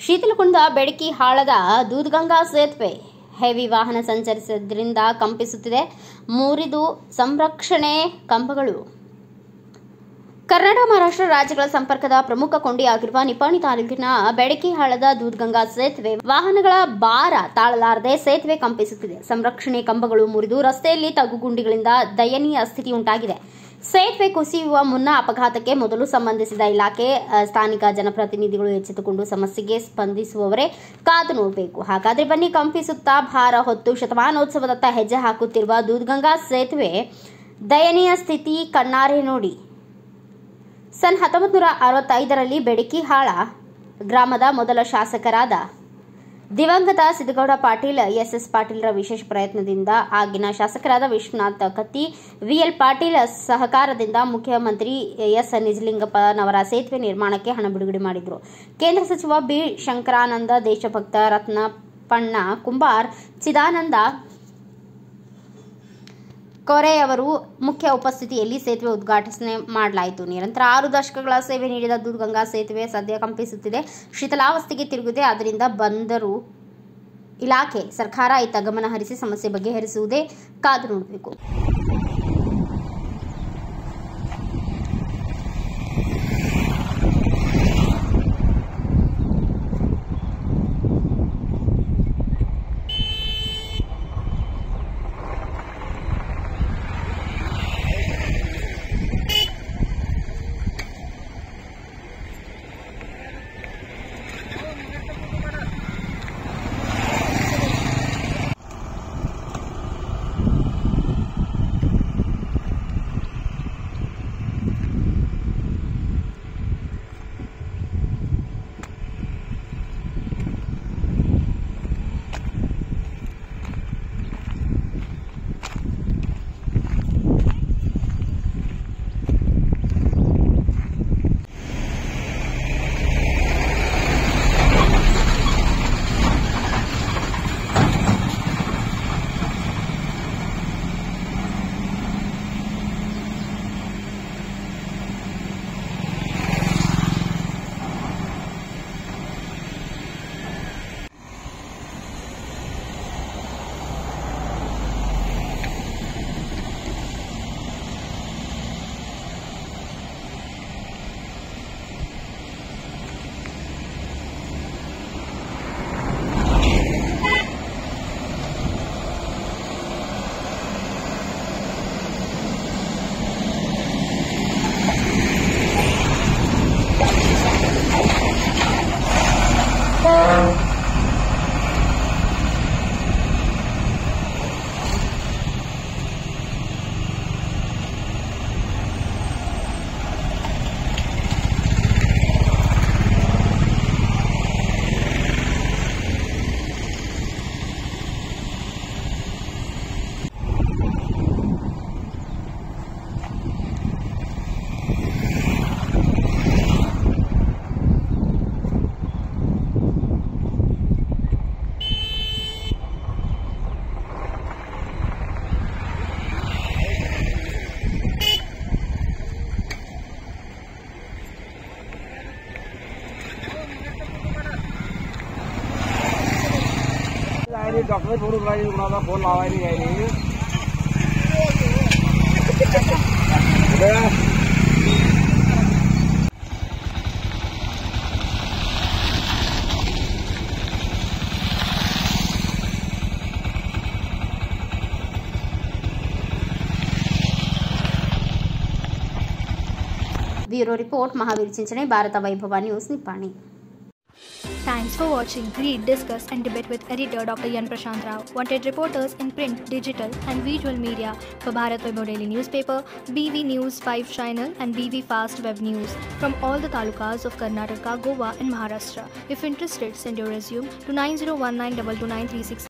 ಶಿಥಿಲಗೊಂಡ ಬೆಡಕಿ ಹಾಳದ ದೂಧಗಂಗಾ ಸೇತುವೆ ಹೆವಿ ವಾಹನ ಸಂಚರಿಸುವುದರಿಂದ ಕಂಪಿಸುತ್ತಿದೆ. ಮುರಿದು ಸಂರಕ್ಷಣೆ ಕಂಬಗಳು. ಕರ್ನಾಟಕ ಮಹಾರಾಷ್ಟ್ರ ರಾಜ್ಯಗಳ ಸಂಪರ್ಕದ ಪ್ರಮುಖ ಕೊಂಡಿಯಾಗಿರುವ ನಿಪ್ಪಾಣಿ ತಾಲೂಕಿನ ಬೆಡಕಿಹಾಳದ ದೂಧಗಂಗಾ ಸೇತುವೆ ವಾಹನಗಳ ಭಾರ ತಾಳಲಾರದೆ ಸೇತುವೆ ಕಂಪಿಸುತ್ತಿದೆ. ಸಂರಕ್ಷಣೆ ಕಂಬಗಳು ಮುರಿದು ರಸ್ತೆಯಲ್ಲಿ ತಗ್ಗುಗುಂಡಿಗಳಿಂದ ದಯನೀಯ ಸ್ಥಿತಿ ಉಂಟಾಗಿದೆ. ಸೇತುವೆ ಕುಸಿಯುವ ಮುನ್ನ ಅಪಘಾತಕ್ಕೆ ಮೊದಲು ಸಂಬಂಧಿಸಿದ ಇಲಾಖೆ, ಸ್ಥಾನಿಕ ಜನಪ್ರತಿನಿಧಿಗಳು ಎಚ್ಚೆತ್ತುಕೊಂಡು ಸಮಸ್ಯೆಗೆ ಸ್ಪಂದಿಸುವವರೇ ಕಾದು ನೋಡಬೇಕು. ಹಾಗಾದ್ರೆ ಬನ್ನಿ, ಕಂಪಿಸುತ್ತಾ ಭಾರ ಹೊತ್ತು ಶತಮಾನೋತ್ಸವದತ್ತ ಹೆಜ್ಜೆ ಹಾಕುತ್ತಿರುವ ದೂಧಗಂಗಾ ಸೇತುವೆ ದಯನೀಯ ಸ್ಥಿತಿ ಕಣ್ಣಾರೆ ನೋಡಿ. ಸನ್ 1965ರಲ್ಲಿ ಬೆಡಕಿಹಾಳ ಗ್ರಾಮದ ಮೊದಲ ಶಾಸಕರಾದ ದಿವಂಗತ ಸಿದ್ದಗೌಡ ಪಾಟೀಲ್ ಎಸ್ ಪಾಟೀಲ್ರ ವಿಶೇಷ ಪ್ರಯತ್ನದಿಂದ ಆಗಿನ ಶಾಸಕರಾದ ವಿಶ್ವನಾಥ್ ಕತ್ತಿ, ವಿಎಲ್ ಪಾಟೀಲ್ ಸಹಕಾರದಿಂದ ಮುಖ್ಯಮಂತ್ರಿ ಎಸ್ ನಿಜಲಿಂಗಪ್ಪನವರ ಸೇತುವೆ ನಿರ್ಮಾಣಕ್ಕೆ ಹಣ ಬಿಡುಗಡೆ ಮಾಡಿದರು. ಕೇಂದ್ರ ಸಚಿವ ಬಿ ಶಂಕರಾನಂದ, ದೇಶಭಕ್ತ ರತ್ನಪ್ಪಣ್ಣ ಕುಂಬಾರ್, ಚಿದಾನಂದ ಕೊರೆಯವರು ಮುಖ್ಯ ಉಪಸ್ಥಿತಿಯಲ್ಲಿ ಸೇತುವೆ ಉದ್ಘಾಟನೆ ಮಾಡಲಾಯಿತು. ನಿರಂತರ 6 ದಶಕಗಳ ಸೇವೆ ನೀಡಿದ ದೂಧಗಂಗಾ ಸೇತುವೆ ಸದ್ಯ ಕಂಪಿಸುತ್ತಿದೆ, ಶಿಥಿಲಾವಸ್ಥೆಗೆ ತಿರುಗಿದೆ. ಆದ್ದರಿಂದ ಬಂದರು ಇಲಾಖೆ, ಸರ್ಕಾರ ಇತ್ತ ಗಮನ ಹರಿಸಿ ಸಮಸ್ಯೆ ಬಗೆಹರಿಸುವುದೇ ಕಾದು ನೋಡಬೇಕು. डॉक्टर फोन उठा फोन लावा नहीं गए bureau report Mahavir Chinchane, Bharat Vaibhav news, Nippani. Thanks for watching. Read, discuss and debate with editor Dr. Yan Prashant Rao. Wanted reporters in print, digital and visual media for Bharat Vaibhav Daily Newspaper, BV News 5 Channel and BV Fast Web News from all the talukas of Karnataka, Goa and Maharashtra. If interested, send your resume to 9019229369.